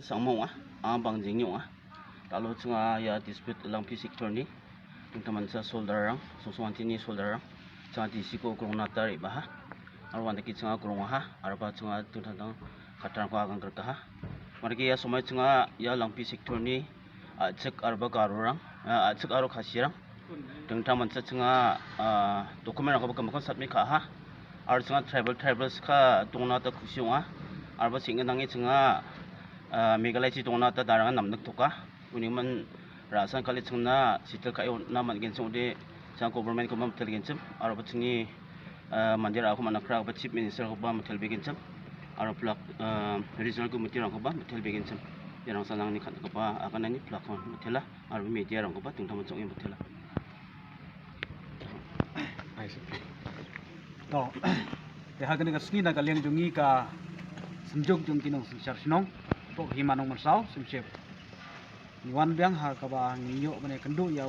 Sangmong bang jingnyong kalau cenga ya dispute lang pi sector ni teman sa soldarang susuan tini soldarang cenga di siko kurung natar iba arwan ki cenga kurung arba cenga tentang katang ko agang kerka margi ya somai cenga ya lang pi sector ni cek arba karurang cek aro khasirang teman sa cenga dokumen ko bakam submit ka ar cenga tribals ka tungna ta khusiong arba singenangi cenga Meghalaya ci dongna ta darangan namnak toka uniman rasan kali cengna sitel kayo naman gensong de sang government ko mamtel gensem aro bachingi mandir aku manakra ba chief minister ko ba mamtel begensem aro plak regional committee rang ko ba mamtel begensem yang sanang ni kan ko ba akan ni plak kon mamtela aro media rang ko ba tung taman chong mamtela to ya hagan ga sni na ga leng jungi ka semjog jung kinong sar sinong pok himanong marsau simsep niwan biang ha ka ba ngiyo bane kendu yau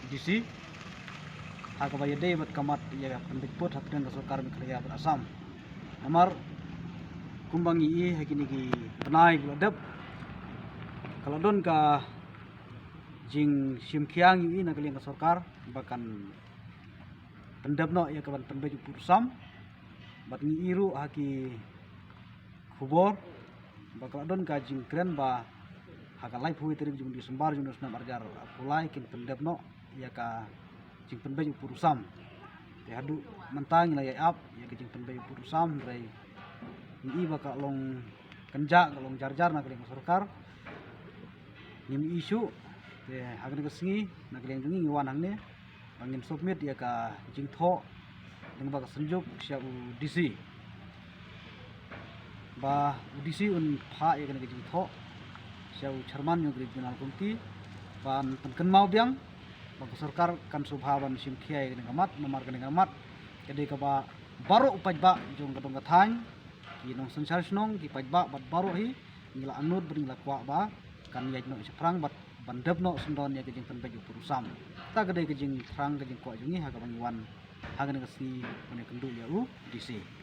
DC ha ka ba yede bat kamat ya pendikbud hak dan sarkar mikhaya berasam amar kumbang i hakini ki benai gladep kalau don ka jing simkhiang i na kaleng ka sarkar bahkan pendapno ya kaban pendaju pursam bat ngi iru haki khubor bakal don kajing keren ba hakalai pui teri jung di sembar jung na marjar pulai kin pendapno ya ka jing penbaju purusam ya hadu mentang la ya ap ya ka jing penbaju purusam rai ni bakal long kenja long jarjar na keleng sarkar nim isu ya hagan ka singi na keleng jungi ngiwan hangne bangin submit ya ka jing tho dengan bakal senjuk sia DC ba udisi un pha ya kana gijing tho siau chairman yung regional committee ban penken mau biang bang sarkar kan subhaban simkhia ya kana gamat nomar kana gamat kede ka ba baro upajba jong kadong gathang ki nong sansar snong ki pajba bat baro hi ngila anut bring la kwa ba kan yaj no sprang bat bandep no sendon ya gijing penbaju purusam ta gede gijing frang gijing kwa jungi ha ka bang wan ha kana si kana kendu ya DC